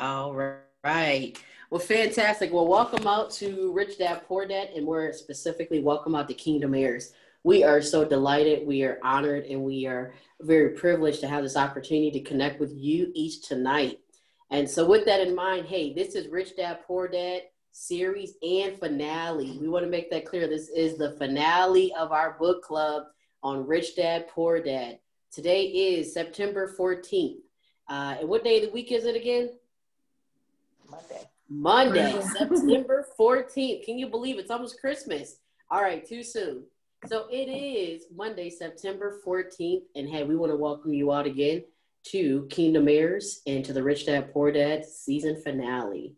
All right. Well, fantastic. Well, welcome out to Richdad Poordad, and more specifically, welcome out to Kingdom Heirs. We are so delighted, we are honored, and we are very privileged to have this opportunity to connect with you each tonight. And so, with that in mind, hey, this is Richdad Poordad series and finale. We want to make that clear. This is the finale of our book club on Richdad Poordad. Today is September 14th. And what day of the week is it again? Monday, September 14th. Can you believe it's almost Christmas? All right, too soon. So it is Monday, September 14th. And hey, we want to welcome you all again to Kingdom Heirs and to the Richdad Poordad season finale.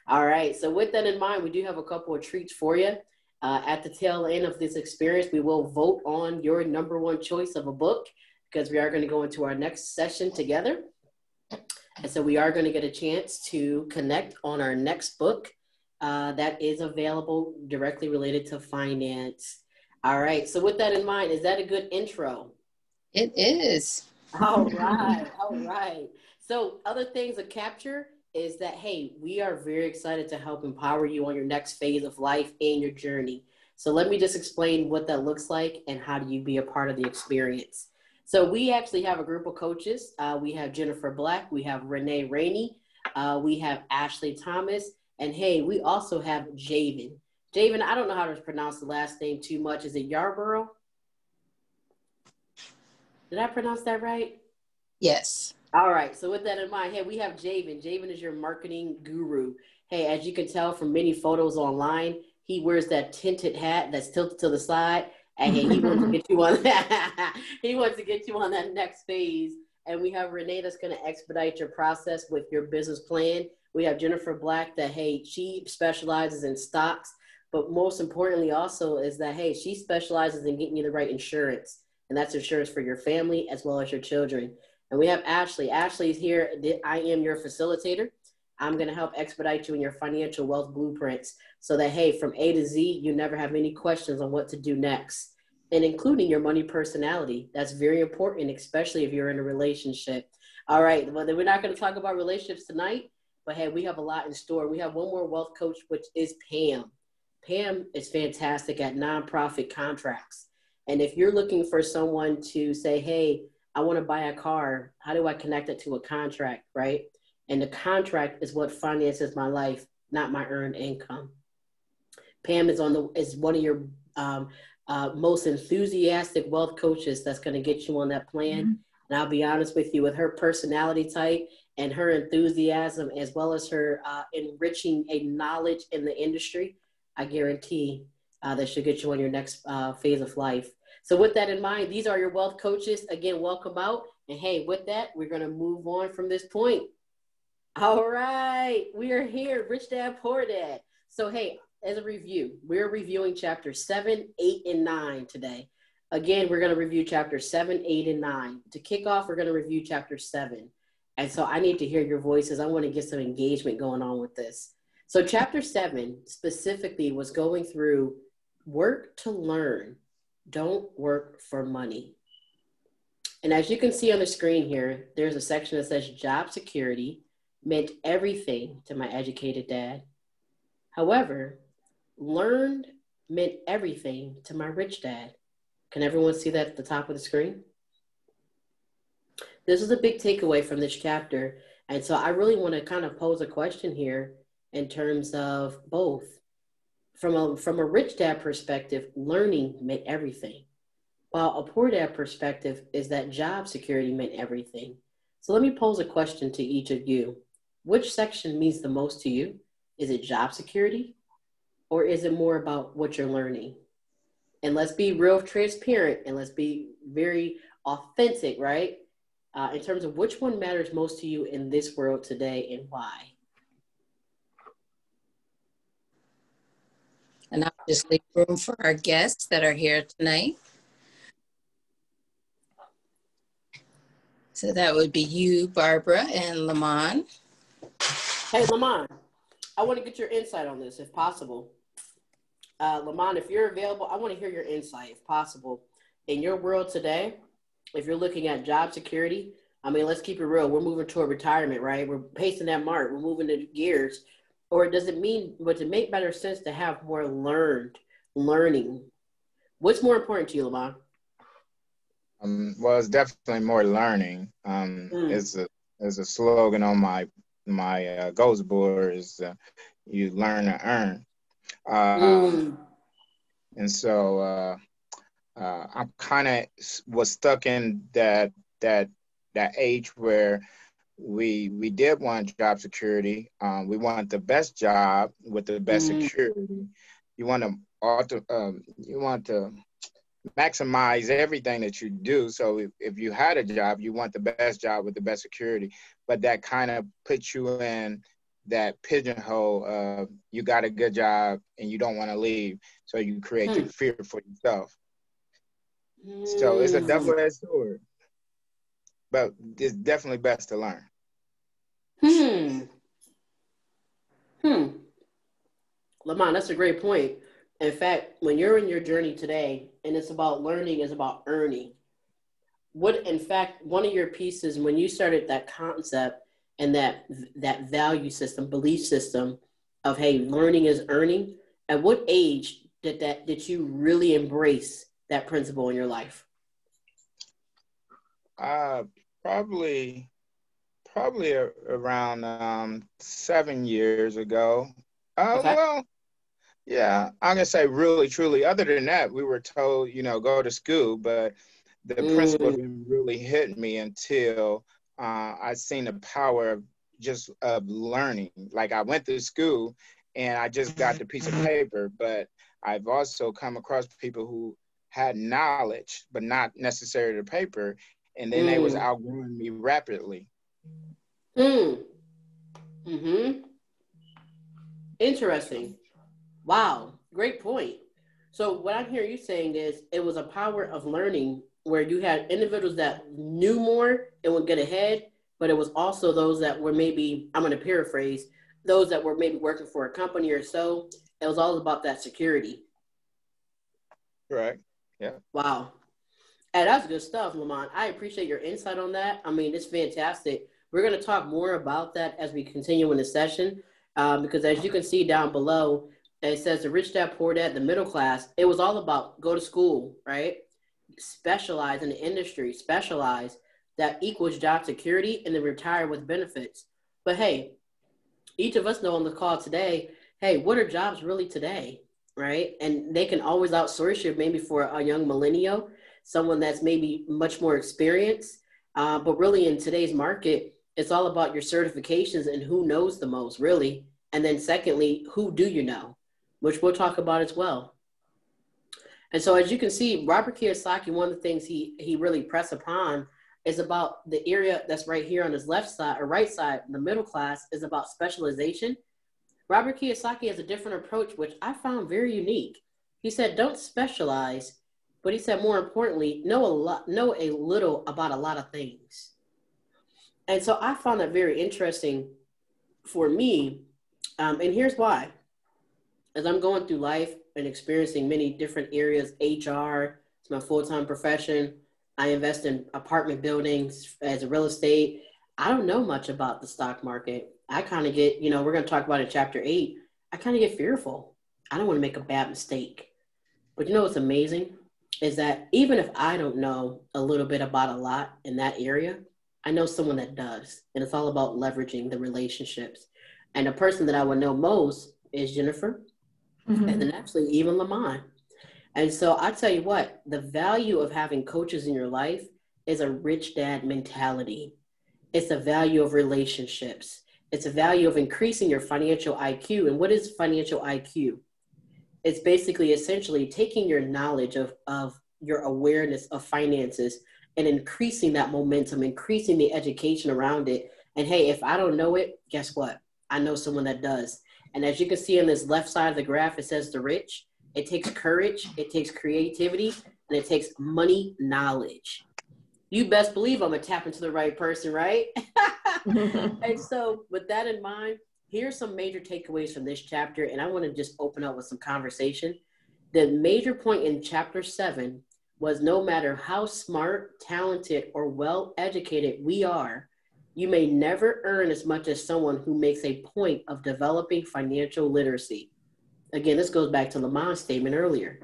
All right, so with that in mind, we do have a couple of treats for you. At the tail end of this experience, we will vote on your number one choice of a book because we are going to go into our next session together. And so we are going to get a chance to connect on our next book that is available directly related to finance. All right. So with that in mind, is that a good intro? It is. All right. All right. So other things to capture is that, hey, we are very excited to help empower you on your next phase of life and your journey. So let me just explain what that looks like and how do you be a part of the experience. So we actually have a group of coaches. We have Jennifer Black, we have Renee Rainey, we have Ashley Thomas, and hey, we also have Javen. Javen, I don't know how to pronounce the last name too much. Is it Yarborough? Did I pronounce that right? Yes. All right. So with that in mind, hey, we have Javen. Javen is your marketing guru. Hey, as you can tell from many photos online, he wears that tinted hat that's tilted to the side. And he wants to get you on that. He wants to get you on that next phase. And we have Renee that's going to expedite your process with your business plan. We have Jennifer Black that, hey, she specializes in stocks. But most importantly also is that, hey, she specializes in getting you the right insurance. And that's insurance for your family as well as your children. And we have Ashley. Ashley's here. I am your facilitator. I'm going to help expedite you in your financial wealth blueprints so that, hey, from A to Z, you never have any questions on what to do next, and including your money personality. That's very important, especially if you're in a relationship. All right. Well, we're not going to talk about relationships tonight, but hey, we have a lot in store. We have one more wealth coach, which is Pam. Pam is fantastic at nonprofit contracts. And if you're looking for someone to say, hey, I want to buy a car, how do I connect it to a contract, right? And the contract is what finances my life, not my earned income. Pam is one of your most enthusiastic wealth coaches that's going to get you on that plan. Mm-hmm. And I'll be honest with you, with her personality type and her enthusiasm, as well as her enriching a knowledge in the industry, I guarantee that she'll get you on your next phase of life. So with that in mind, these are your wealth coaches. Again, welcome out. And hey, with that, we're going to move on from this point. All right, we are here, Richdad Poordad. So hey, as a review, we're reviewing chapter 7, 8, and 9 today. Again, we're going to review chapter 7, 8, and 9. To kick off, we're going to review chapter 7. And so I need to hear your voices. I want to get some engagement going on with this. So chapter 7 specifically was going through work to learn, don't work for money. And as you can see on the screen here, there's a section that says job security meant everything to my educated dad. However, learned meant everything to my rich dad. Can everyone see that at the top of the screen? This is a big takeaway from this chapter. And so I really want to kind of pose a question here in terms of both. From a rich dad perspective, learning meant everything. While a poor dad perspective is that job security meant everything. So let me pose a question to each of you. Which section means the most to you? Is it job security? Or is it more about what you're learning? And let's be real transparent and let's be very authentic, right? In terms of which one matters most to you in this world today and why. And I'll just leave room for our guests that are here tonight. So that would be you, Barbara, and Lamont. Hey, Lamont, I want to get your insight on this, if possible. Lamont, if you're available, I want to hear your insight, if possible. In your world today, if you're looking at job security, I mean, let's keep it real. We're moving toward retirement, right? We're pacing that mark. We're moving the gears. Or does it mean, but to make better sense to have more learning? What's more important to you, Lamont? Well, it's definitely more learning. Mm. Is a slogan on my goals board is you learn to earn. Mm. And so I'm kind of was stuck in that age where we did want job security. We want the best job with the best Mm. security. You want you want to maximize everything that you do. So if you had a job, you want the best job with the best security, but that kind of puts you in that pigeonhole of you got a good job and you don't want to leave. So you create your Mm. fear for yourself. So it's a Mm. double-edged sword, but it's definitely best to learn. Hmm. Hmm. Lamont, that's a great point. In fact, when you're in your journey today and it's about learning, it's about earning. What, in fact, one of your pieces when you started that concept and that value system, belief system of hey, learning is earning. At what age did you really embrace that principle in your life? Uh, probably around 7 years ago. Okay. Well, yeah, I'm gonna say really, truly. Other than that, we were told, go to school, but the principle Mm. didn't really hit me until I seen the power of just of learning. Like I went to school and I just got the piece of paper, but I've also come across people who had knowledge, but not necessarily the paper, and then they was Mm. outgrowing me rapidly. Mm. Mm-hmm. Interesting. Wow, great point. So what I'm hearing you saying is it was a power of learning where you had individuals that knew more and would get ahead, but it was also those that were maybe, I'm going to paraphrase, those that were maybe working for a company or so. It was all about that security. Correct. Yeah. Wow. And that's good stuff, Lamont. I appreciate your insight on that. I mean, it's fantastic. We're going to talk more about that as we continue in the session, because as you can see down below, it says the Richdad Poordad, the middle class. It was all about go to school, right? Specialize in the industry, specialize. That equals job security, and then retire with benefits. But hey, each of us know on the call today, hey, what are jobs really today, right? And they can always outsource you maybe for a young millennial, someone that's maybe much more experienced. But really in today's market, it's all about your certifications and who knows the most, really. And then secondly, who do you know, which we'll talk about as well. And so as you can see, Robert Kiyosaki, one of the things he really pressed upon is about the area that's right here on his left side or right side, the middle class, is about specialization. Robert Kiyosaki has a different approach, which I found very unique. He said, don't specialize, but he said, more importantly, know a little about a lot of things. And so I found that very interesting for me. And here's why. As I'm going through life and experiencing many different areas, HR, it's my full-time profession. I invest in apartment buildings as a real estate. I don't know much about the stock market. I kind of get, we're going to talk about it in chapter 8. I kind of get fearful. I don't want to make a bad mistake. But you know what's amazing is that even if I don't know a little bit about a lot in that area, I know someone that does. And it's all about leveraging the relationships. And the person that I would know most is Jennifer. Mm-hmm. And then actually even Lamont. And so I tell you what, the value of having coaches in your life is a rich dad mentality. It's a value of relationships. It's a value of increasing your financial IQ. And what is financial IQ? It's basically essentially taking your knowledge of your awareness of finances and increasing that momentum, increasing the education around it. And hey, if I don't know it, guess what? I know someone that does. And as you can see on this left side of the graph, it says the rich. It takes courage, it takes creativity, and it takes money knowledge. You best believe I'm going to tap into the right person, right? And so with that in mind, here's some major takeaways from this chapter, and I want to just open up with some conversation. The major point in chapter 7 was no matter how smart, talented, or well-educated we are, you may never earn as much as someone who makes a point of developing financial literacy. Again, this goes back to Lamont's statement earlier.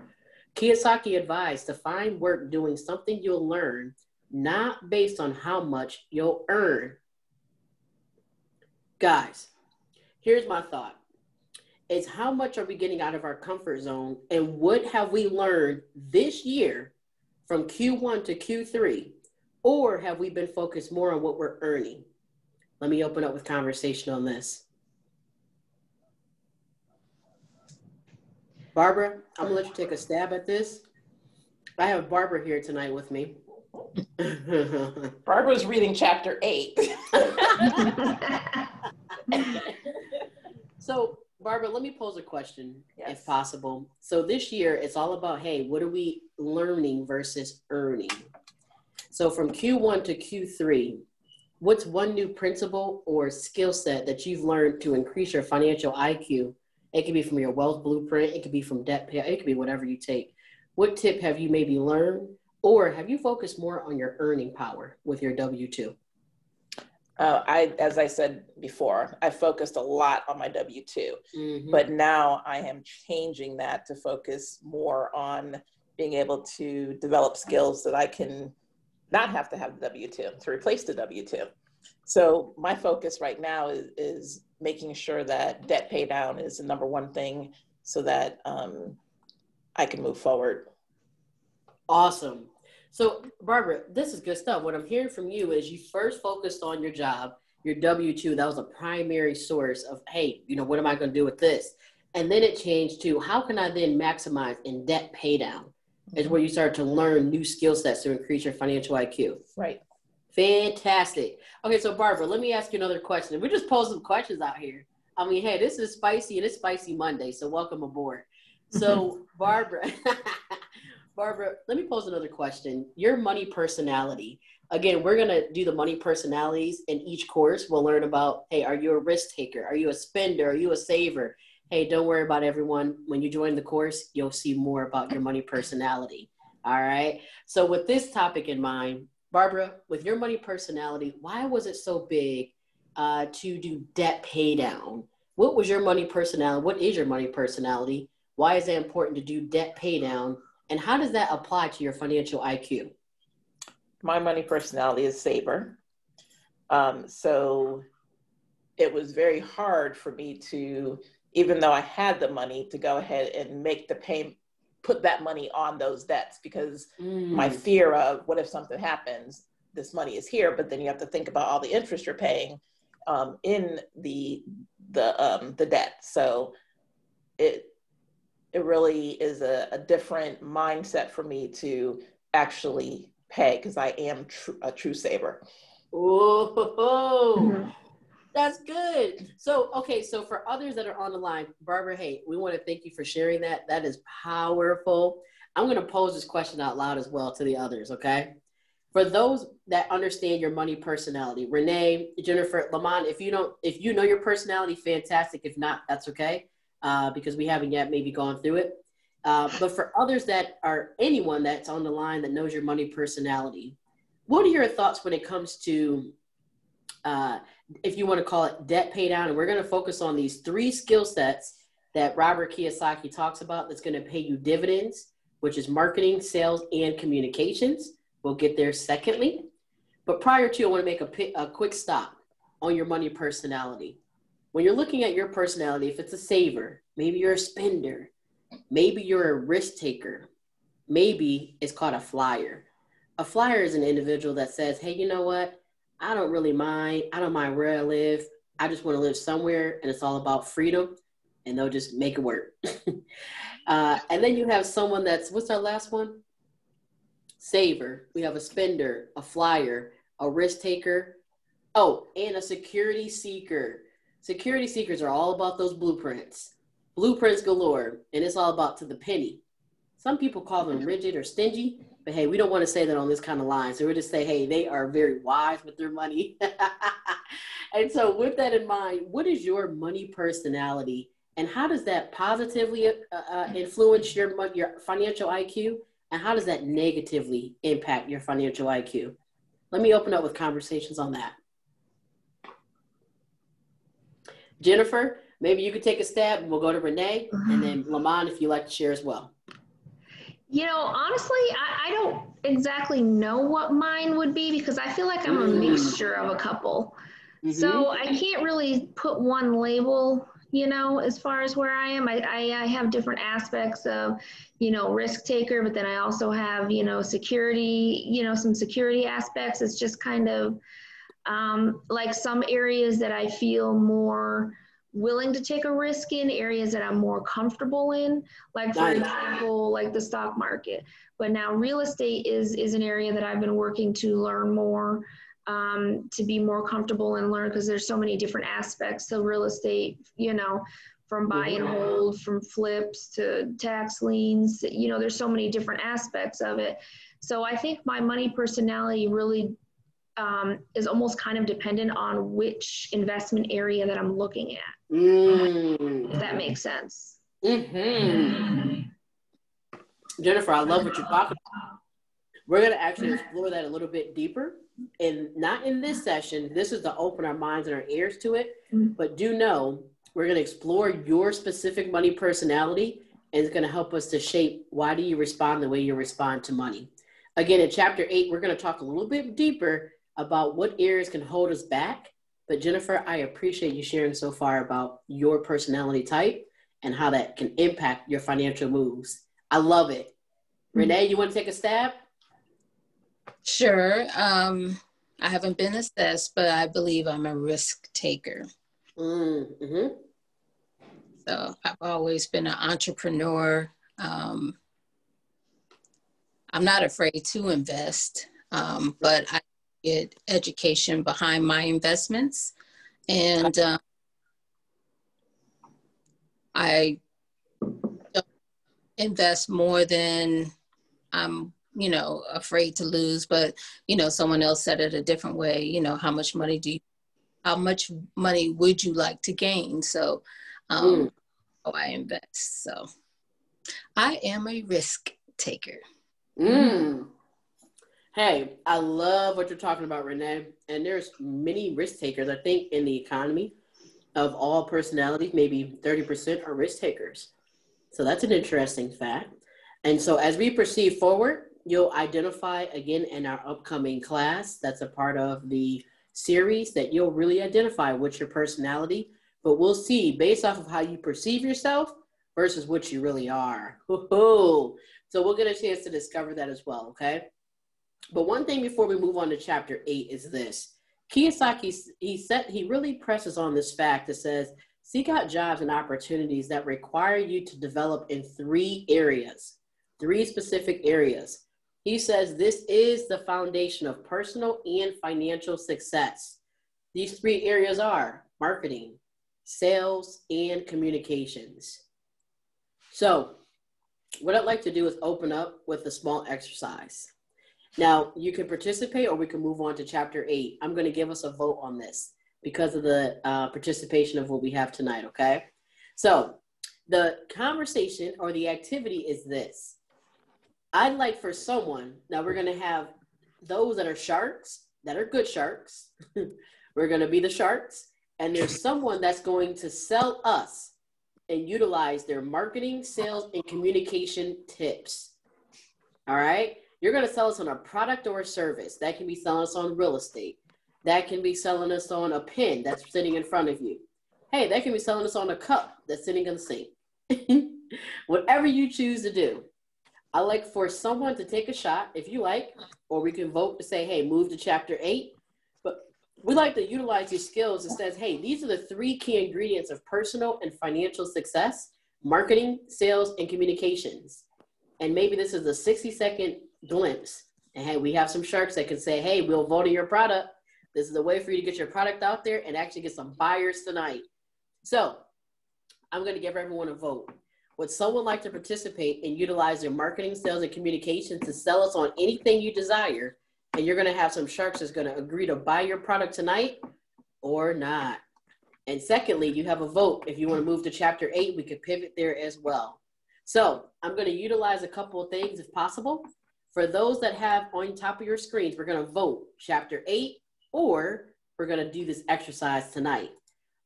Kiyosaki advised to find work doing something you'll learn, not based on how much you'll earn. Guys, here's my thought. It's how much are we getting out of our comfort zone, and what have we learned this year from Q1 to Q3, or have we been focused more on what we're earning? Let me open up with conversation on this. Barbara, I'm gonna let you take a stab at this. I have Barbara here tonight with me. Barbara's reading chapter 8. So, Barbara, let me pose a question, Yes. if possible. So this year, it's all about, hey, what are we learning versus earning? So from Q1 to Q3, what's one new principle or skill set that you've learned to increase your financial IQ? It could be from your wealth blueprint. It could be from debt pay. It could be whatever you take. What tip have you maybe learned? Or have you focused more on your earning power with your W-2? As I said before, I focused a lot on my W-2, but now I am changing that to focus more on being able to develop skills that I can not have to have the W-2 to replace the W-2. So my focus right now is making sure that debt pay down is the number one thing so that I can move forward. Awesome. So, Barbara, this is good stuff. What I'm hearing from you is you first focused on your job, your W-2. That was a primary source of, hey, what am I going to do with this? And then it changed to, how can I then maximize in debt pay down? Is where you start to learn new skill sets to increase your financial IQ. Right. Fantastic. Okay, so Barbara, let me ask you another question. We just posed some questions out here. I mean, hey, this is spicy and it's Spicy Monday, so welcome aboard. So, Barbara, let me pose another question. Your money personality. Again, we're going to do the money personalities in each course. We'll learn about, hey, are you a risk taker? Are you a spender? Are you a saver? Hey, don't worry about everyone. When you join the course, you'll see more about your money personality. All right. So with this topic in mind, Barbara, with your money personality, why was it so big to do debt pay down? What was your money personality? What is your money personality? Why is it important to do debt pay down? And how does that apply to your financial IQ? My money personality is saver. So it was very hard for me to, even though I had the money, to go ahead and make the payment, put that money on those debts, because my fear of what if something happens, this money is here, but then you have to think about all the interest you're paying in the debt. So it really is a different mindset for me to actually pay, because I am a true saver. Oh, that's good. So, okay. So for others that are on the line, Barbara, hey, we want to thank you for sharing that. That is powerful. I'm going to pose this question out loud as well to the others. Okay. For those that understand your money personality, Renee, Jennifer, Lamont, if you know your personality, fantastic. If not, that's okay. Because we haven't yet maybe gone through it. But for others that are anyone that's on the line that knows your money personality, what are your thoughts when it comes to, if you want to call it debt pay down? And we're going to focus on these 3 skill sets that Robert Kiyosaki talks about that's going to pay you dividends, which is marketing, sales, and communications. We'll get there secondly. But prior to, I want to make a quick stop on your money personality. When you're looking at your personality, if it's a saver, maybe you're a spender, maybe you're a risk taker, maybe it's called a flyer. A flyer is an individual that says, hey, you know what? I don't really mind. I don't mind where I live. I just want to live somewhere, and it's all about freedom, and they'll just make it work. And then you have someone that's, what's our last one? Saver. We have a spender, a flyer, a risk taker. Oh, and a security seeker. Security seekers are all about those blueprints. Blueprints galore, and it's all about to the penny. Some people call them rigid or stingy, but hey, we don't want to say that on this kind of line. So we'll just say, hey, they are very wise with their money. And so with that in mind, what is your money personality, and how does that positively influence your financial IQ? and how does that negatively impact your financial IQ? Let me open up with conversations on that. Jennifer, maybe you could take a stab, and we'll go to Renee, and then Lamont, if you'd like to share as well. You know, honestly, I don't exactly know what mine would be because I feel like I'm a mixture of a couple. So I can't really put one label, you know, as far as where I am. I have different aspects of, you know, risk taker, but then I also have, you know, security, you know, some security aspects. It's just kind of like some areas that I feel more willing to take a risk in, areas that I'm more comfortable in, like for example, like the stock market. But now real estate is an area that I've been working to learn more, to be more comfortable and learn, because there's so many different aspects of real estate, you know, from buy and hold, from flips to tax liens, you know, there's so many different aspects of it. So I think my money personality really is almost kind of dependent on which investment area that I'm looking at. If that makes sense. Jennifer, I love what you're talking about. We're going to actually explore that a little bit deeper, and not in this session. This is to open our minds and our ears to it, but do know we're going to explore your specific money personality, and it's going to help us to shape why do you respond the way you respond to money. Again, in chapter 8, we're going to talk a little bit deeper about what areas can hold us back. But Jennifer, I appreciate you sharing so far about your personality type and how that can impact your financial moves. I love it. Renee, you want to take a stab? Sure. I haven't been assessed, but I believe I'm a risk taker. So I've always been an entrepreneur. I'm not afraid to invest, but I get education behind my investments, and I don't invest more than I'm, you know, afraid to lose. But you know, someone else said it a different way. You know, how much money would you like to gain? So, I invest. So, I am a risk taker. Hey, I love what you're talking about, Renee. And there's many risk takers. I think in the economy of all personalities, maybe 30% are risk takers. So that's an interesting fact. And so as we proceed forward, you'll identify again in our upcoming class, that's a part of the series, that you'll really identify what's your personality. But we'll see based off of how you perceive yourself versus what you really are. So we'll get a chance to discover that as well, okay? But one thing before we move on to chapter 8 is this. Kiyosaki, he really presses on this fact that says, seek out jobs and opportunities that require you to develop in 3 areas, 3 specific areas. He says this is the foundation of personal and financial success. These 3 areas are marketing, sales, and communications. So what I'd like to do is open up with a small exercise. Now, you can participate or we can move on to chapter 8. I'm going to give us a vote on this because of the participation of what we have tonight, okay? So the conversation or the activity is this. I'd like for someone, now we're going to have those that are sharks, that are good sharks. We're going to be the sharks. And there's someone that's going to sell us and utilize their marketing, sales, and communication tips. All right? You're going to sell us on a product or a service. That can be selling us on real estate. That can be selling us on a pen that's sitting in front of you. Hey, that can be selling us on a cup that's sitting in the sink. Whatever you choose to do. I like for someone to take a shot, if you like, or we can vote to say, hey, move to chapter 8. But we like to utilize these skills that says, hey, these are the 3 key ingredients of personal and financial success: marketing, sales, and communications. And maybe this is a 60-second glimpse. And hey, we have some sharks that can say, hey, we'll vote on your product. This is a way for you to get your product out there and actually get some buyers tonight. So I'm going to give everyone a vote. Would someone like to participate and utilize their marketing, sales, and communication to sell us on anything you desire? And you're going to have some sharks that's going to agree to buy your product tonight or not. And secondly, you have a vote. If you want to move to chapter 8, we could pivot there as well. So I'm going to utilize a couple of things if possible. For those that have on top of your screens, we're going to vote chapter 8, or we're going to do this exercise tonight.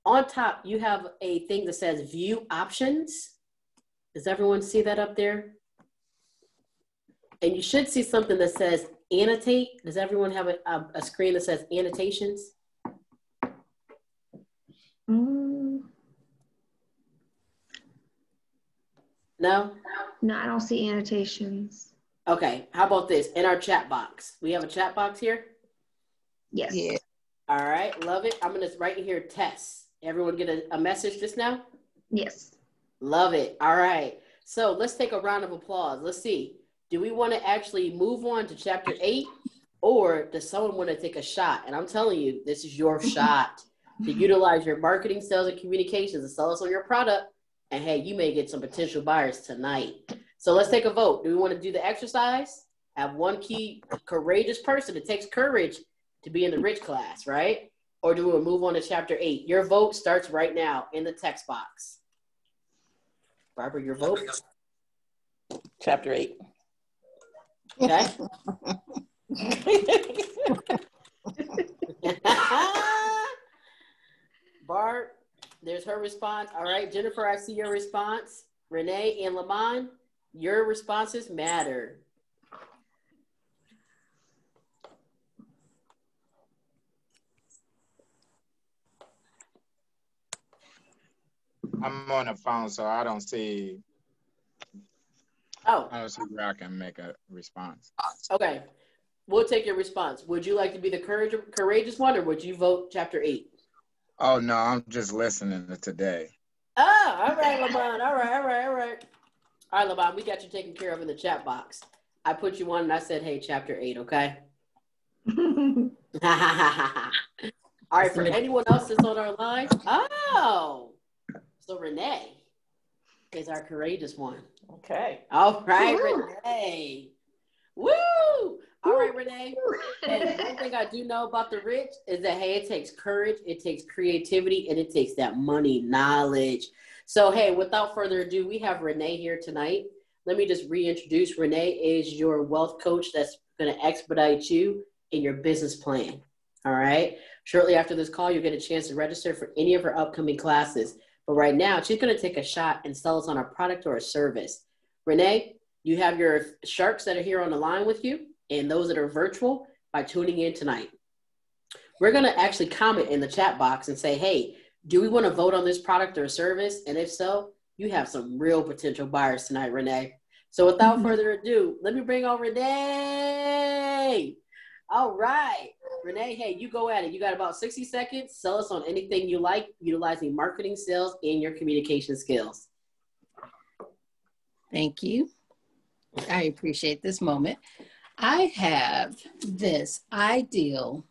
On top, you have a thing that says view options. Does everyone see that up there? And you should see something that says annotate. Does everyone have a screen that says annotations? No? No, I don't see annotations. Okay, how about this? In our chat box. We have a chat box here? Yes. Yeah. All right, love it. I'm going to write in here test. Everyone get a message just now? Yes. Love it. All right. So let's take a round of applause. Let's see. Do we want to actually move on to chapter 8, or does someone want to take a shot? And I'm telling you, this is your shot to utilize your marketing, sales, and communications to sell us on your product. And hey, you may get some potential buyers tonight. So let's take a vote. Do we want to do the exercise? Have one key courageous person. It takes courage to be in the rich class, right? Or do we move on to chapter 8? Your vote starts right now in the text box. Barbara, your vote? Chapter 8. Okay. Barb, there's her response. All right, Jennifer, I see your response. Renee and Lamont, your responses matter. I'm on the phone, so I don't see. Oh. I don't see where I can make a response. Okay. We'll take your response. Would you like to be the courageous one, or would you vote chapter 8? Oh, no, I'm just listening to today. Oh, all right, Lamont. All right. All right, Lamont, we got you taken care of in the chat box. I put you on and I said, hey, chapter 8, okay? All right, for anyone else that's on our line. Oh, so Renee is our courageous one. Okay. All right, Renee. Woo! All right, Renee. And one thing I do know about the rich is that, hey, it takes courage, it takes creativity, and it takes that money knowledge. So, hey, without further ado, we have Renee here tonight. Let me just reintroduce. Renee is your wealth coach that's going to expedite you in your business plan. All right. Shortly after this call, you'll get a chance to register for any of her upcoming classes. But right now, she's going to take a shot and sell us on a product or a service. Renee, you have your sharks that are here on the line with you and those that are virtual by tuning in tonight. We're going to actually comment in the chat box and say, hey, do we want to vote on this product or service? And if so, you have some real potential buyers tonight, Renee. So without further ado, let me bring on Renee. All right. Renee, hey, you go at it. You got about 60 seconds. Sell us on anything you like, utilizing marketing, sales, and your communication skills. Thank you. I appreciate this moment. I have this ideal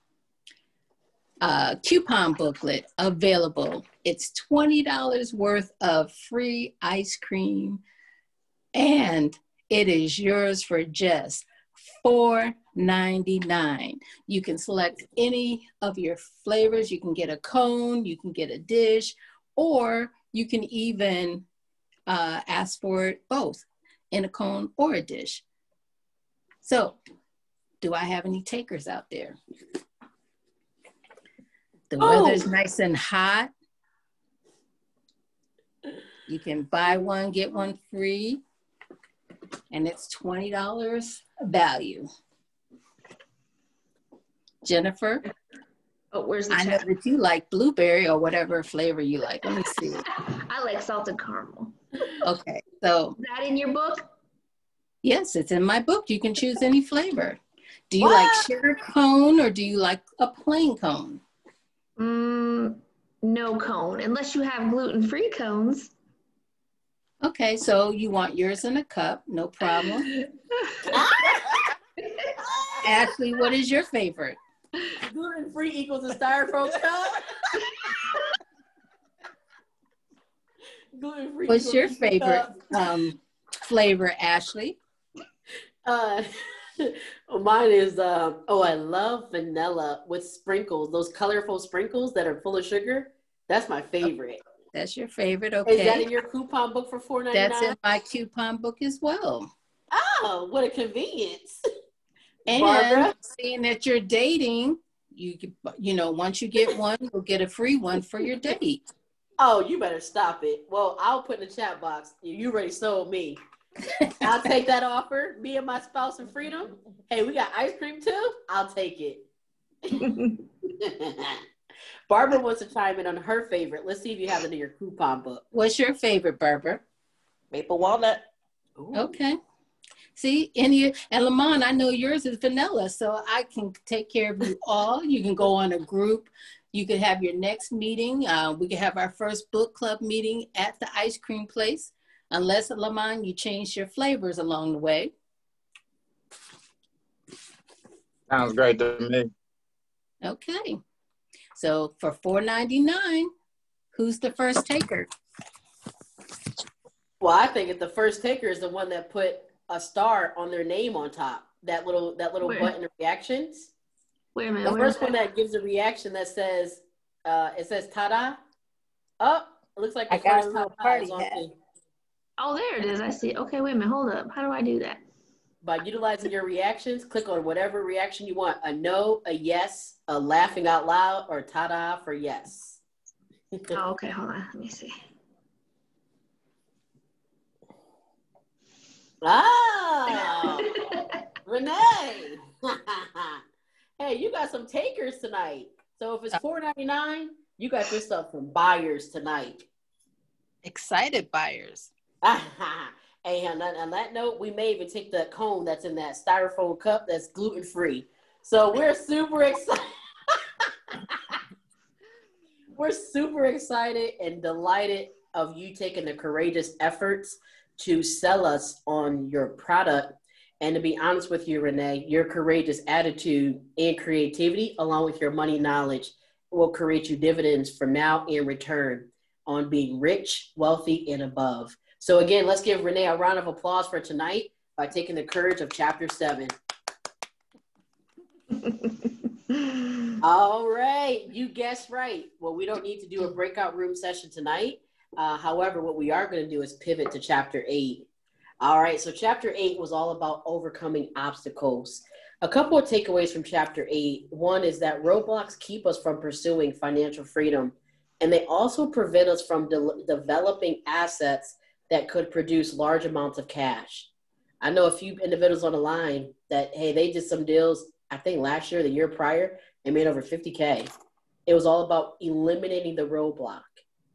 coupon booklet available. It's $20 worth of free ice cream, and it is yours for just $4.99. You can select any of your flavors. You can get a cone, you can get a dish, or you can even ask for it both in a cone or a dish. So, do I have any takers out there? The weather's nice and hot. You can buy one, get one free, and it's $20 value. Jennifer? Oh, where's the I know chat? that you like blueberry or whatever flavor you like. Let me see. I like salted caramel. Okay, so. Is that in your book? Yes, it's in my book. You can choose any flavor. Do you like sugar cone or do you like a plain cone? No cone, unless you have gluten-free cones. Okay, so you want yours in a cup, no problem. Ashley, what is your favorite? Gluten-free equals a styrofoam cup. Gluten-free. What's your favorite flavor, Ashley? Mine is, I love vanilla with sprinkles, those colorful sprinkles that are full of sugar. That's my favorite. That's your favorite, okay. Is that in your coupon book for $4.99? That's in my coupon book as well. Oh, what a convenience. And Barbara? seeing that you're dating, you know, once you get one, you'll get a free one for your date. Oh, you better stop it. Well, I'll put in the chat box. You already sold me. I'll take that offer. Me and my spouse and freedom. Hey, we got ice cream too. I'll take it. Barbara wants to chime in on her favorite. Let's see if you have it in your coupon book. What's your favorite, Barbara? Maple walnut. Ooh. Okay. See, and Lamont, I know yours is vanilla, so I can take care of you all. You can go on a group. You can have your next meeting. We can have our first book club meeting at the ice cream place, unless, Lamont, you change your flavors along the way. Sounds great to me. Okay. So for $4.99, who's the first taker? Well, I think the first taker is the one that put a star on their name on top. That little button of reactions. Wait a minute. The first one that gives a reaction that says, it says "ta-da." Oh, it looks like the first ta-da is on me. Oh, there it is. I see. Okay, wait a minute. Hold up. How do I do that? By utilizing your reactions, click on whatever reaction you want. A no, a yes, a laughing out loud, or ta-da for yes. Oh, okay. Hold on. Let me see. Oh, Renee. Hey, you got some takers tonight. So if it's $4.99, you got yourself some buyers tonight. Excited buyers. Hey, on that note, we may even take the cone that's in that styrofoam cup that's gluten-free. So we're super excited. We're super excited and delighted of you taking the courageous efforts to sell us on your product. And to be honest with you, Renee, your courageous attitude and creativity, along with your money knowledge, will create you dividends for now in return on being rich, wealthy, and above. So again, let's give Renee a round of applause for tonight by taking the courage of Chapter 7. All right, you guessed right. Well, we don't need to do a breakout room session tonight. However, what we are going to do is pivot to Chapter 8. All right, so Chapter 8 was all about overcoming obstacles. A couple of takeaways from Chapter 8. One is that roadblocks keep us from pursuing financial freedom, and they also prevent us from developing assets that could produce large amounts of cash. I know a few individuals on the line that, hey, they did some deals, I think last year, the year prior, and made over 50K. It was all about eliminating the roadblock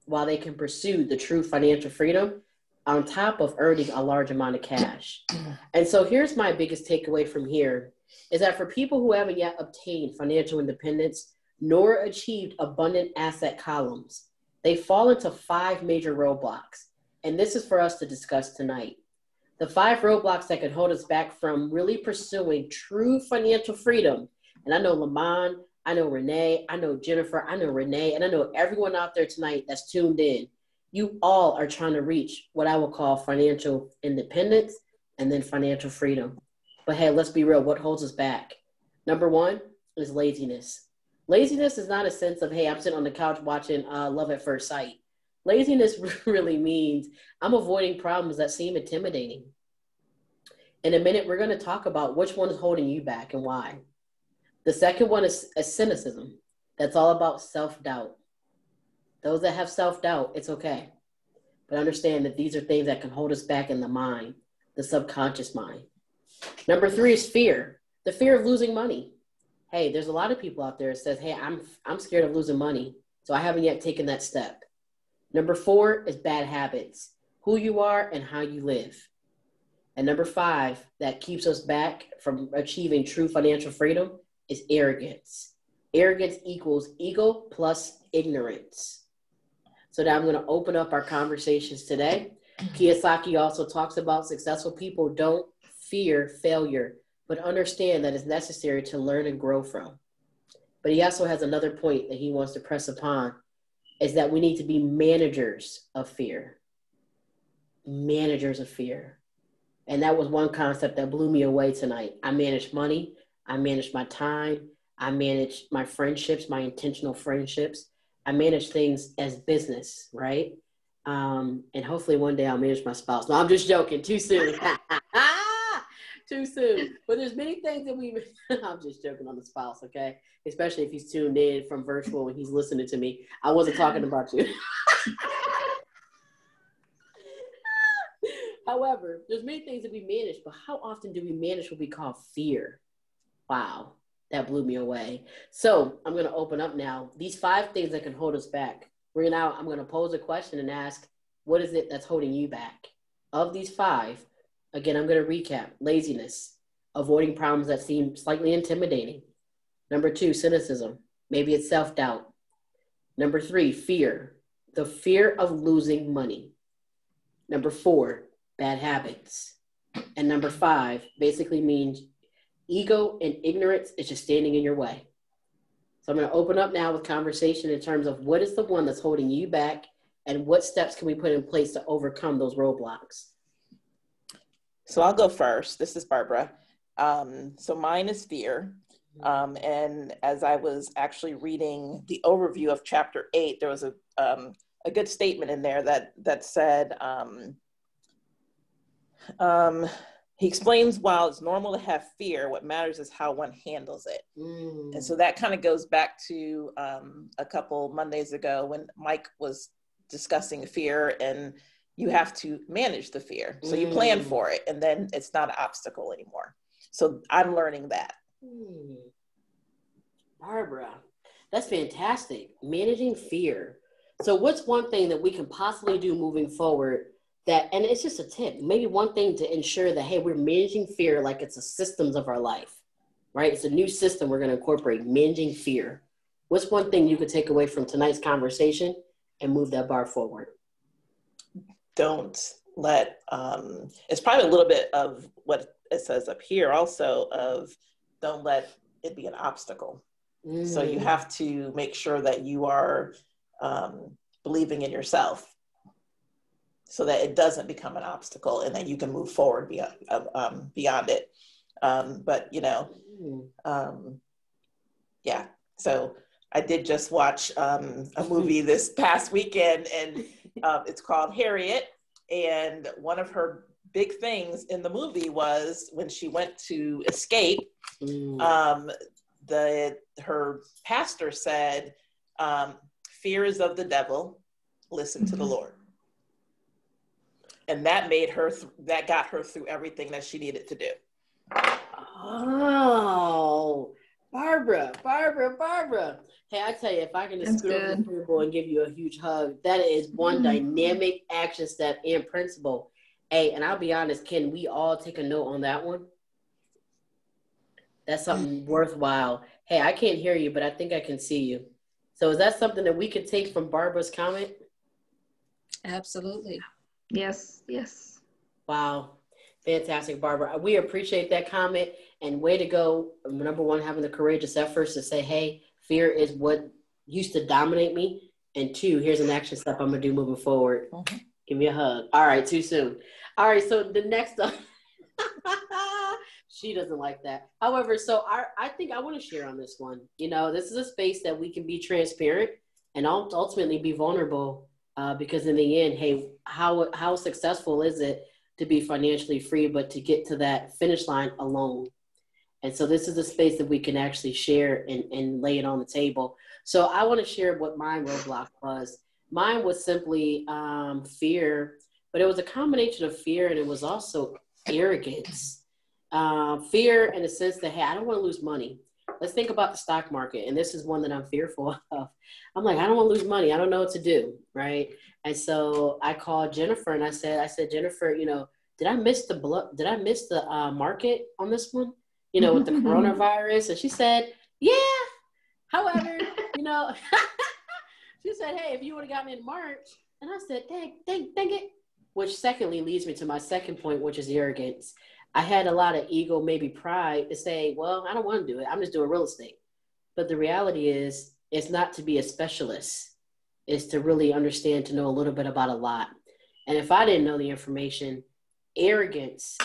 while they can pursue the true financial freedom on top of earning a large amount of cash. And so here's my biggest takeaway from here is that for people who haven't yet obtained financial independence nor achieved abundant asset columns, they fall into 5 major roadblocks. And this is for us to discuss tonight. The 5 roadblocks that could hold us back from really pursuing true financial freedom. And I know Lamont, I know Renee, I know Jennifer, I know Renee, and I know everyone out there tonight that's tuned in. You all are trying to reach what I will call financial independence and then financial freedom. But hey, let's be real. What holds us back? Number 1 is laziness. Laziness is not a sense of, hey, I'm sitting on the couch watching Love at First Sight. Laziness really means I'm avoiding problems that seem intimidating. In a minute, we're going to talk about which one is holding you back and why. The second one is cynicism. That's all about self-doubt. Those that have self-doubt, it's okay. But understand that these are things that can hold us back in the mind, the subconscious mind. Number 3 is fear. The fear of losing money. Hey, there's a lot of people out there that says, hey, I'm scared of losing money, so I haven't yet taken that step. Number 4 is bad habits, who you are and how you live. And number 5 that keeps us back from achieving true financial freedom is arrogance. Arrogance equals ego plus ignorance. So now I'm going to open up our conversations today. Kiyosaki also talks about successful people don't fear failure, but understand that it's necessary to learn and grow from. But he also has another point that he wants to press upon, is that we need to be managers of fear. Managers of fear. And that was one concept that blew me away tonight. I manage money. I manage my time. I manage my friendships, my intentional friendships. I manage things as business, right? And hopefully one day I'll manage my spouse. No, I'm just joking. Too soon. Too soon. But there's many things that I'm just joking on the spouse, okay? Especially if he's tuned in from virtual and he's listening to me. I wasn't talking about you. However, there's many things that we manage, but how often do we manage what we call fear? Wow, that blew me away. So I'm going to open up now. These 5 things that can hold us back. I'm going to pose a question and ask, what is it that's holding you back? Of these 5, again, I'm going to recap. Laziness, avoiding problems that seem slightly intimidating. Number 2, cynicism. Maybe it's self-doubt. Number 3, fear. The fear of losing money. Number 4, bad habits. And number 5 basically means ego and ignorance is just standing in your way. So I'm going to open up now with conversation in terms of what is the one that's holding you back and what steps can we put in place to overcome those roadblocks? So I'll go first. This is Barbara. So mine is fear. And as I was actually reading the overview of chapter 8, there was a good statement in there that said, he explains, while it's normal to have fear, what matters is how one handles it. And so that kind of goes back to a couple Mondays ago when Mike was discussing fear, and you have to manage the fear. So you plan for it, and then it's not an obstacle anymore. So I'm learning that. Barbara, that's fantastic. Managing fear. So what's one thing that we can possibly do moving forward that, and it's just a tip, maybe one thing to ensure that, hey, we're managing fear like it's a systems of our life, right? It's a new system we're going to incorporate, managing fear. What's one thing you could take away from tonight's conversation and move that bar forward? Don't let, it's probably a little bit of what it says up here also of don't let it be an obstacle. So you have to make sure that you are believing in yourself so that it doesn't become an obstacle and that you can move forward beyond it. But, yeah. So I did just watch a movie this past weekend, and it's called Harriet. And one of her big things in the movie was when she went to escape, her pastor said, fear is of the devil, listen to the Lord. And that made her, that got her through everything that she needed to do. Oh, Barbara. Hey, I tell you, if I can just scoot over the table and give you a huge hug, that is one dynamic action step and principle. Hey, and I'll be honest, can we all take a note on that one? That's something worthwhile. Hey, I can't hear you, but I think I can see you. So is that something that we could take from Barbara's comment? Absolutely. Yes. Wow. Fantastic, Barbara. We appreciate that comment, and way to go. Number one, having the courageous efforts to say, hey, fear is what used to dominate me. And 2, here's an action step I'm going to do moving forward. Give me a hug. All right, too soon. All right, so the next up, she doesn't like that. However, so I think I want to share on this one. This is a space that we can be transparent and ultimately be vulnerable because in the end, hey, how successful is it to be financially free, but to get to that finish line alone? And so this is a space that we can actually share and lay it on the table. So I want to share what my roadblock was. Mine was simply fear, but it was a combination of fear and it was also arrogance. Fear in the sense that, hey, I don't want to lose money. Let's think about the stock market. And this is one that I'm fearful of. I'm like, I don't want to lose money. I don't know what to do. Right. And so I called Jennifer and I said, Jennifer, did I miss the market on this one? With the coronavirus? And she said, yeah. However, she said, hey, if you would have got me in March. And I said, dang it. Which secondly leads me to my second point, which is arrogance. I had a lot of ego, maybe pride to say, well, I don't want to do it. I'm just doing real estate. But the reality is, it's not to be a specialist. It's to really understand, to know a little bit about a lot. And if I didn't know the information, arrogance,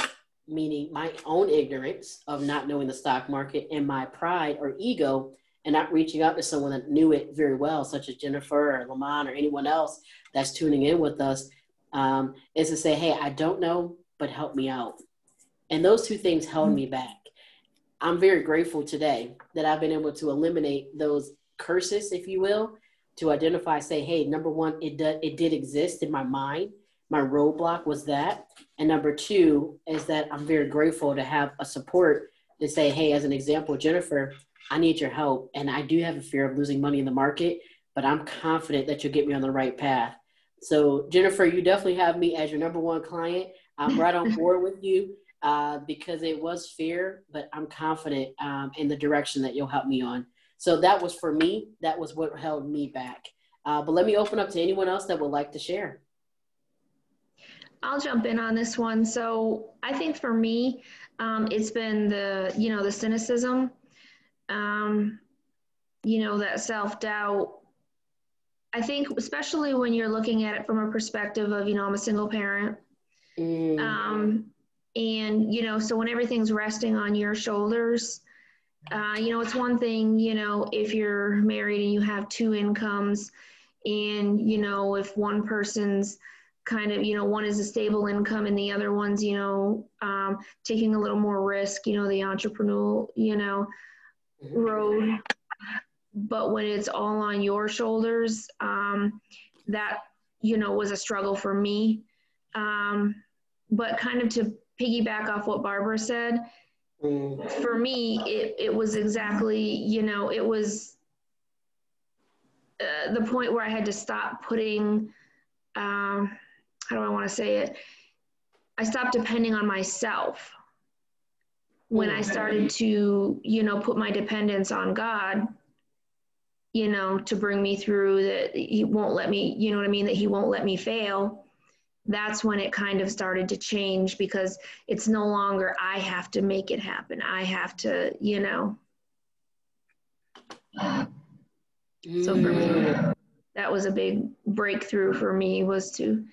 meaning my own ignorance of not knowing the stock market, and my pride or ego and not reaching out to someone that knew it very well, such as Jennifer or Lamont or anyone else that's tuning in with us, is to say, hey, I don't know, but help me out. And those two things held me back. I'm very grateful today that I've been able to eliminate those curses, if you will, to identify, say, hey, number one, it did exist in my mind. My roadblock was that. And number two is that I'm very grateful to have a support to say, hey, as an example, Jennifer, I need your help. And I do have a fear of losing money in the market, but I'm confident that you'll get me on the right path. So Jennifer, you definitely have me as your number one client. I'm right on board with you because it was fear, but I'm confident in the direction that you'll help me on. So that was for me. That was what held me back. But let me open up to anyone else that would like to share. I'll jump in on this one. So I think for me, it's been the cynicism, that self-doubt. I think especially when you're looking at it from a perspective of, I'm a single parent. And, so when everything's resting on your shoulders, it's one thing, if you're married and you have two incomes and, if one person's kind of, one is a stable income and the other one's, taking a little more risk, the entrepreneurial, road. But when it's all on your shoulders, that, was a struggle for me. But kind of to piggyback off what Barbara said, for me, it was exactly, it was the point where I had to stop putting, how do I want to say it? I stopped depending on myself when I started to, put my dependence on God, to bring me through, that he won't let me, that he won't let me fail. That's when it kind of started to change, because it's no longer I have to make it happen. I have to, So for me, that was a big breakthrough for me, was to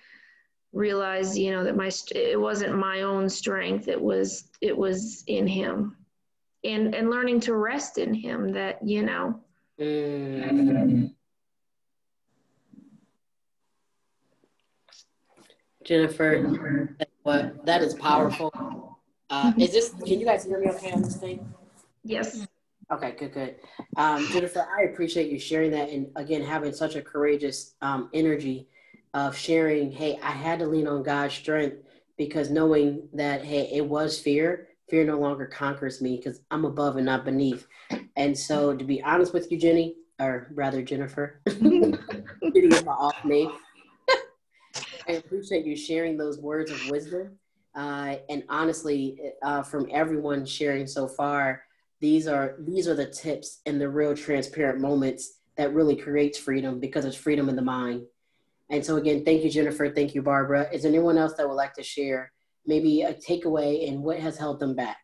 realize, that it wasn't my own strength. It was in him, and learning to rest in him, that, Jennifer, that is powerful. Can you guys hear me okay on this thing? Yes. Okay, good. Jennifer, I appreciate you sharing that, and again, having such a courageous energy of sharing, hey, I had to lean on God's strength, because knowing that, hey, it was fear no longer conquers me, because I'm above and not beneath. And so, to be honest with you, Jenny, or rather Jennifer, Jenny is my off name. I appreciate you sharing those words of wisdom. And honestly, from everyone sharing so far, these are the tips and the real transparent moments that really creates freedom, because it's freedom in the mind. And so again, thank you, Jennifer. Thank you, Barbara. Is there anyone else that would like to share maybe a takeaway and what has held them back?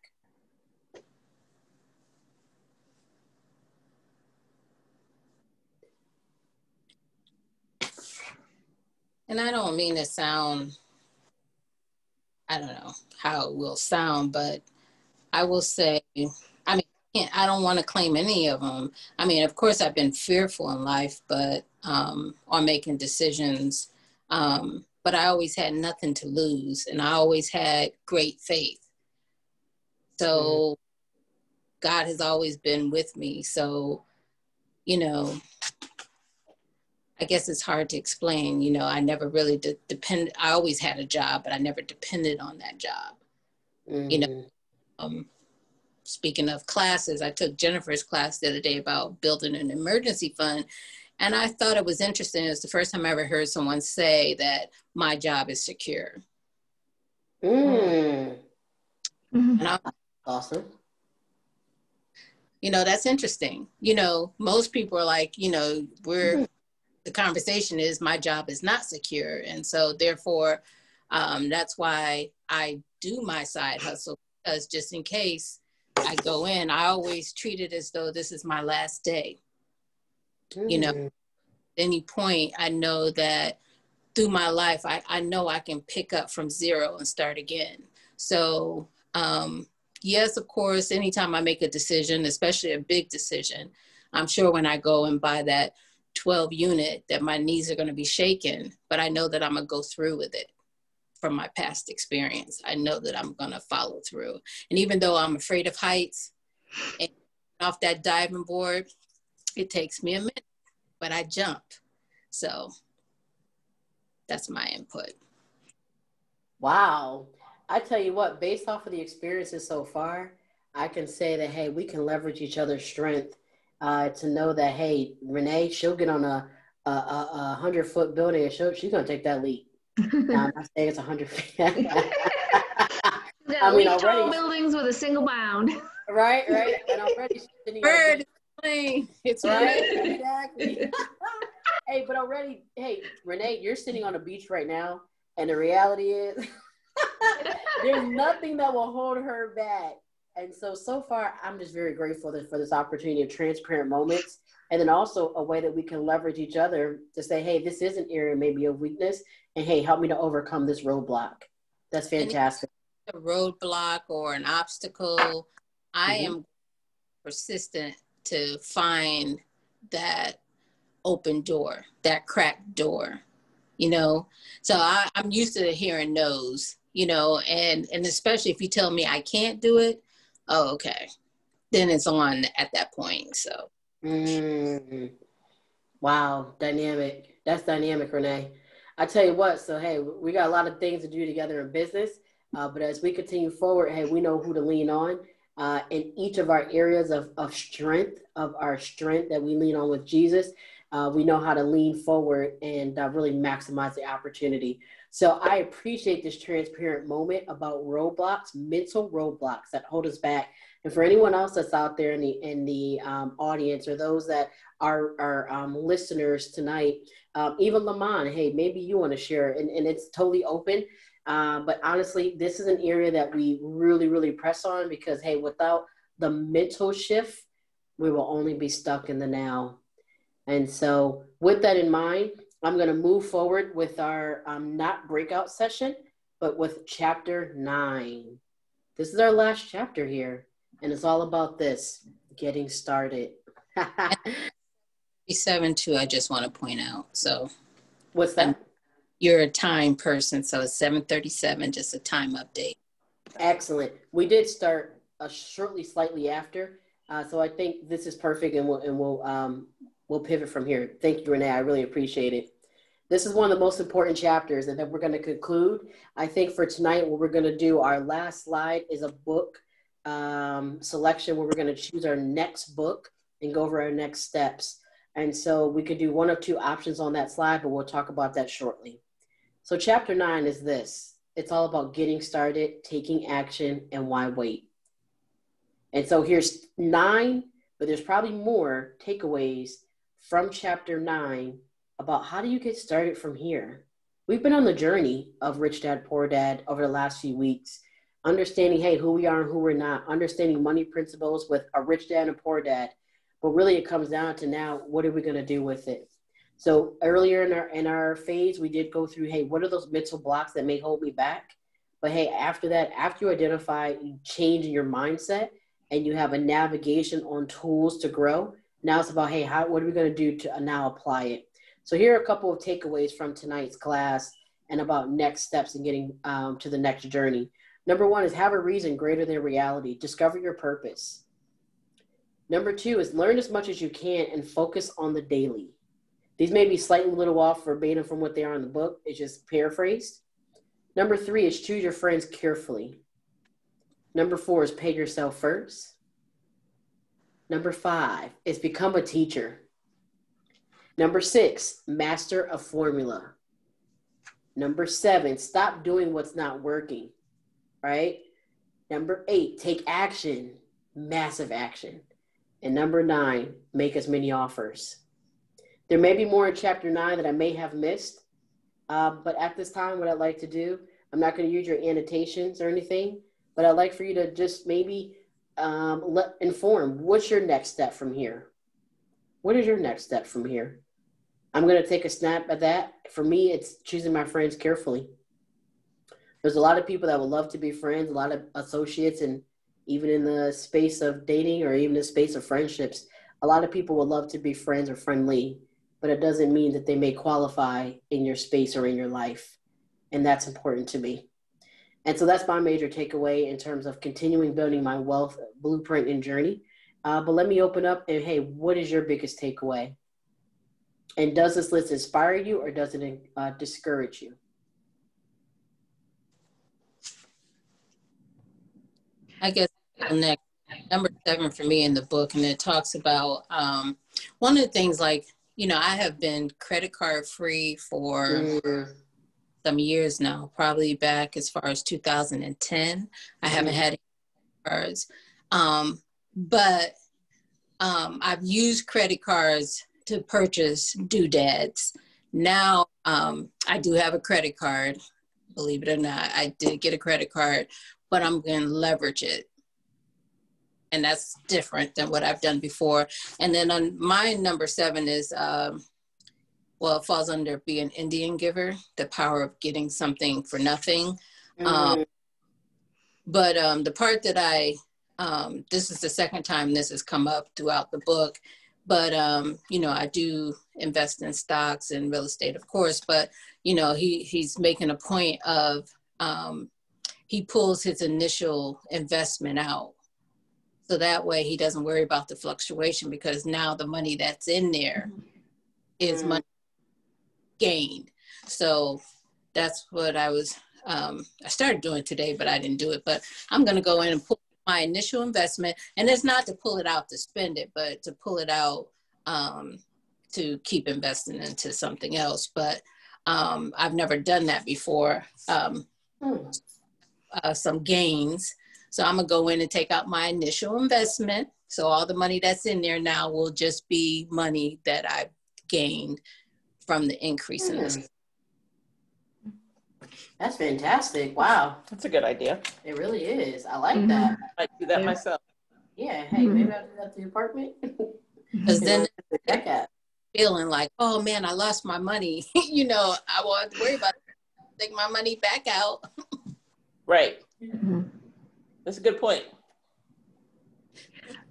And I don't mean to sound, I don't know how it will sound, but I will say, I don't want to claim any of them. Of course, I've been fearful in life, but on making decisions, but I always had nothing to lose, and I always had great faith. So God has always been with me. So, I guess it's hard to explain. I never really depend. I always had a job, but I never depended on that job. Speaking of classes, I took Jennifer's class the other day about building an emergency fund. And I thought it was interesting. It's the first time I ever heard someone say that my job is secure. And Awesome. That's interesting. Most people are like, the conversation is my job is not secure. And so therefore, that's why I do my side hustle, because just in case I go in, I always treat it as though this is my last day. At any point, I know that through my life, I know I can pick up from zero and start again. So yes, of course, anytime I make a decision, especially a big decision, I'm sure when I go and buy that 12 unit that my knees are going to be shaking, but I know that I'm going to go through with it from my past experience. I know that I'm going to follow through. And even though I'm afraid of heights and off that diving board, it takes me a minute, but I jump. So that's my input. Wow. I tell you what, based off of the experiences so far, I can say that, hey, we can leverage each other's strength to know that, hey, Renee, she'll get on a 100-foot building and she's going to take that leap. Now, I'm not saying it's 100 feet. I mean, tall buildings with a single bound. Right. And already she's sitting on the plane. It's right. Exactly. Hey, but already, hey, Renee, you're sitting on a beach right now, and the reality is there's nothing that will hold her back. And so far, I'm just very grateful for this opportunity of transparent moments, and then also a way that we can leverage each other to say, hey, this is an area maybe of weakness, and hey, help me to overcome this roadblock. That's fantastic. A roadblock or an obstacle, I am persistent to find that open door, that cracked door, you know? So I'm used to hearing no's, you know, and especially if you tell me I can't do it, oh, okay. Then it's on at that point, so. Wow, dynamic. That's dynamic, Renee. I tell you what, so hey, we got a lot of things to do together in business, but as we continue forward, hey, we know who to lean on in each of our areas of strength, of our strength that we lean on with Jesus. We know how to lean forward and really maximize the opportunity. So I appreciate this transparent moment about roadblocks, mental roadblocks that hold us back. And for anyone else that's out there in the audience, or those that are listeners tonight, even Lamont, hey, maybe you want to share, and it's totally open. But honestly, this is an area that we really, really press on because, hey, without the mental shift, we will only be stuck in the now. And so with that in mind, I'm going to move forward with our not breakout session, but with chapter 9. This is our last chapter here, and it's all about this, getting started. 7 too, I just want to point out. So what's that? You're a time person, so it's 7:37, just a time update. Excellent. We did start shortly, slightly after, so I think this is perfect, and we'll pivot from here. Thank you, Renee. I really appreciate it. This is one of the most important chapters, and then we're going to conclude. I think for tonight, what we're going to do, our last slide is a book selection where we're going to choose our next book and go over our next steps. And so we could do one of two options on that slide, but we'll talk about that shortly. So chapter 9 is this. It's all about getting started, taking action, and why wait. And so here's 9, but there's probably more takeaways from chapter 9 about how do you get started from here. We've been on the journey of Richdad Poordad over the last few weeks, understanding, hey, who we are and who we're not, understanding money principles with a rich dad and a poor dad. But really it comes down to now, what are we going to do with it? So earlier in our phase, we did go through, hey, what are those mental blocks that may hold me back? But hey, after that, after you identify, you change in your mindset and you have a navigation on tools to grow. Now it's about, hey, what are we going to do to now apply it? So here are a couple of takeaways from tonight's class and about next steps in getting to the next journey. Number 1 is have a reason greater than reality. Discover your purpose. Number 2 is learn as much as you can and focus on the daily. These may be slightly a little off verbatim from what they are in the book. It's just paraphrased. Number 3 is choose your friends carefully. Number 4 is pay yourself first. Number 5 is become a teacher. Number 6, master a formula. Number 7, stop doing what's not working, right? Number 8, take action, massive action. And number 9, make as many offers. There may be more in chapter 9 that I may have missed, but at this time, what I'd like to do, I'm not going to use your annotations or anything, but I'd like for you to just maybe inform, what's your next step from here? What is your next step from here? I'm going to take a snap at that. For me, it's choosing my friends carefully. There's a lot of people that would love to be friends, a lot of associates, and even in the space of dating or even the space of friendships, a lot of people would love to be friends or friendly, but it doesn't mean that they may qualify in your space or in your life. And that's important to me. And so that's my major takeaway in terms of continuing building my wealth blueprint and journey. But let me open up and, hey, what is your biggest takeaway? And does this list inspire you or does it discourage you? I guess next, number 7 for me in the book, and it talks about one of the things, like, you know, I have been credit card free for some years now, probably back as far as 2010. I haven't had any cards, but I've used credit cards to purchase doodads. Now I do have a credit card, believe it or not. I did get a credit card, but I'm going to leverage it. And that's different than what I've done before. And then on my number 7 is, well, it falls under being an Indian giver, the power of getting something for nothing. But the part that this is the second time this has come up throughout the book, but, you know, I do invest in stocks and real estate, of course, but, you know, he's making a point of, he pulls his initial investment out. So that way he doesn't worry about the fluctuation, because now the money that's in there is money gained. So that's what I started doing today, but I didn't do it. But I'm going to go in and pull my initial investment. And it's not to pull it out to spend it, but to pull it out to keep investing into something else. But I've never done that before. Some gains. So I'm going to go in and take out my initial investment. So all the money that's in there now will just be money that I've gained from the increase in this. That's fantastic. Wow. That's a good idea. It really is. I like that. I might do that myself. Yeah. Hey, maybe I'll do that to the apartment. Because then feeling like, oh man, I lost my money. You know, I won't have to worry about it. Take my money back out. Right. That's a good point.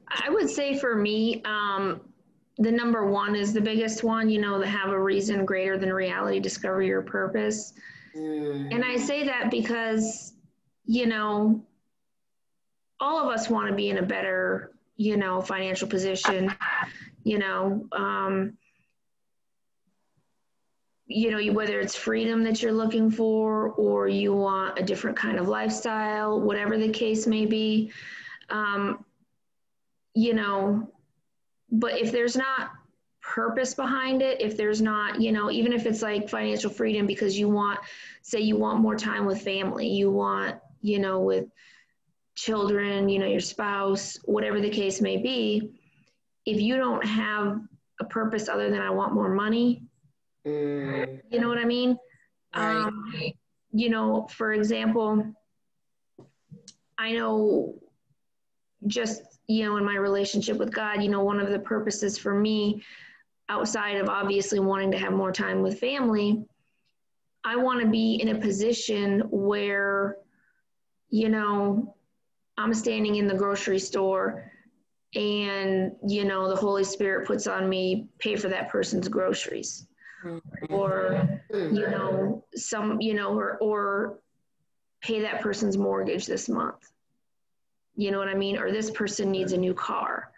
I would say for me, the number 1 is the biggest one, you know, to have a reason greater than reality, discover your purpose. And I say that because, you know, all of us want to be in a better, you know, financial position, you know, whether it's freedom that you're looking for, or you want a different kind of lifestyle, whatever the case may be, you know, but if there's not purpose behind it, if there's not, you know, even if it's like financial freedom because you want, say you want more time with family, you want, you know, with children, you know, your spouse, whatever the case may be, if you don't have a purpose other than I want more money, you know what I mean? Right. You know, for example, I know just, you know, in my relationship with God, you know, one of the purposes for me, outside of obviously wanting to have more time with family, I want to be in a position where, you know, I'm standing in the grocery store and, you know, the Holy Spirit puts on me, pay for that person's groceries. Or, you know, or pay that person's mortgage this month. You know what I mean? Or this person needs a new car.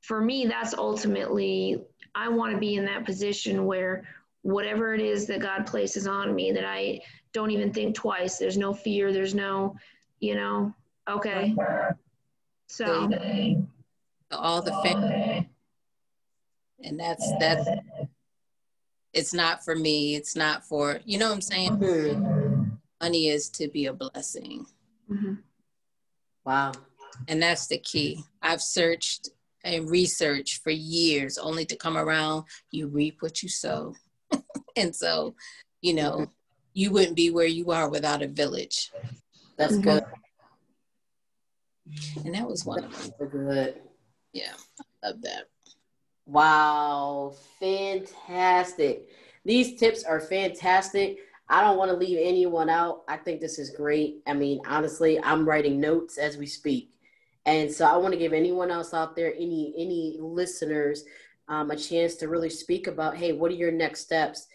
For me, that's ultimately, I want to be in that position where whatever it is that God places on me, that I don't even think twice. There's no fear. There's no, you know, okay. So all the family, and that's it's not for me. It's not for, you know what I'm saying? Money is to be a blessing. Wow. And that's the key. I've searched and researched for years only to come around. You reap what you sow. And so, you know, you wouldn't be where you are without a village. That's good. And that was one of them. So good. Yeah, I love that. Wow, fantastic. These tips are fantastic. I don't want to leave anyone out. I think this is great. I mean, honestly, I'm writing notes as we speak. And so I want to give anyone else out there, any listeners, a chance to really speak about, hey, what are your next steps?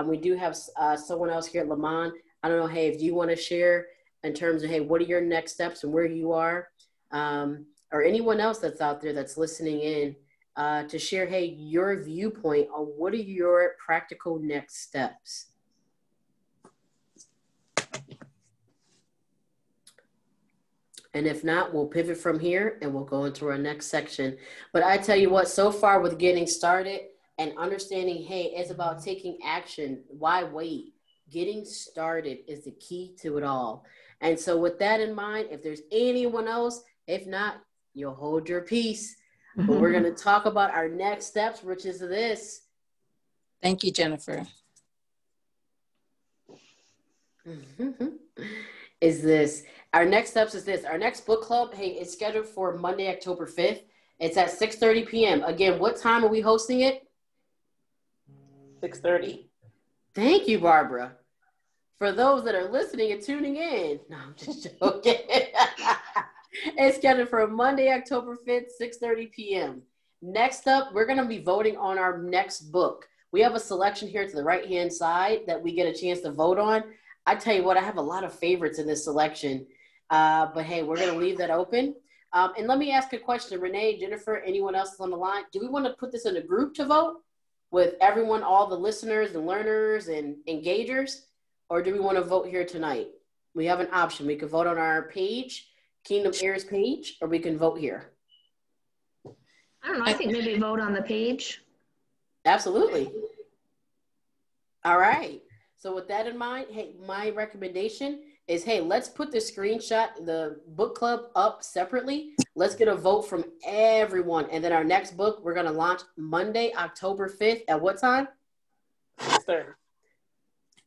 We do have someone else here at Lamont. I don't know, hey, if you want to share in terms of, hey, what are your next steps and where you are, or anyone else that's out there that's listening in to share, hey, your viewpoint on what are your practical next steps? And if not, we'll pivot from here and we'll go into our next section. But I tell you what, so far with getting started and understanding, hey, it's about taking action. Why wait? Getting started is the key to it all. And so with that in mind, if there's anyone else, if not, you'll hold your peace. But we're going to talk about our next steps, which is this. Thank you, Jennifer. Is this. Our next steps is this. Our next book club, hey, it's scheduled for Monday, October 5th. It's at 6:30 p.m. Again, what time are we hosting it? 6:30. Thank you, Barbara. For those that are listening and tuning in, no, I'm just joking. It's scheduled for Monday, October 5th, 6:30 p.m. Next up, we're going to be voting on our next book. We have a selection here to the right-hand side that we get a chance to vote on. I tell you what, I have a lot of favorites in this selection. But hey, we're going to leave that open. And let me ask a question. Renee, Jennifer, anyone else on the line? Do we want to put this in a group to vote with everyone, all the listeners and learners and engagers? Or do we want to vote here tonight? We have an option. We can vote on our page, Kingdom Heirs page, or we can vote here. I don't know. I think maybe vote on the page. Absolutely. All right. So with that in mind, hey, my recommendation is, hey, let's put the screenshot, the book club up separately. Let's get a vote from everyone. And then our next book, we're going to launch Monday, October 5th. At what time? 6:30.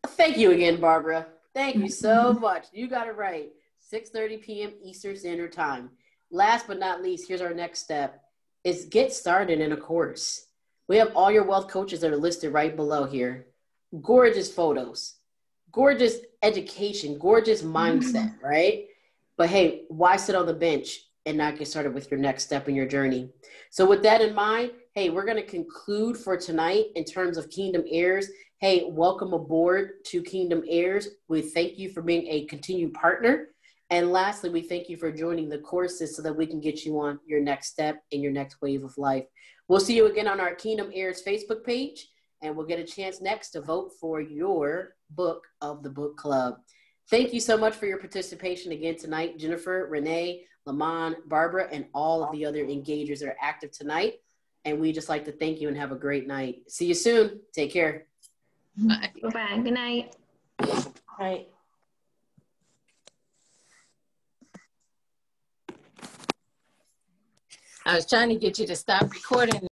Thank you again, Barbara. Thank you so much. You got it right. 6:30 p.m. Eastern Standard Time. Last but not least, here's our next step. Is get started in a course. We have all your wealth coaches that are listed right below here. Gorgeous photos, gorgeous education, gorgeous mindset, right? But hey, why sit on the bench and not get started with your next step in your journey? So with that in mind, hey, we're going to conclude for tonight in terms of Kingdom Heirs. Hey, welcome aboard to Kingdom Heirs. We thank you for being a continued partner. And lastly, we thank you for joining the courses so that we can get you on your next step in your next wave of life. We'll see you again on our Kingdom Heirs Facebook page. And we'll get a chance next to vote for your book of the book club. Thank you so much for your participation again tonight, Jennifer, Renee, Lamont, Barbara, and all of the other engagers that are active tonight. And we just like to thank you and have a great night. See you soon. Take care. Bye. Bye-bye. Good night. Right. I was trying to get you to stop recording.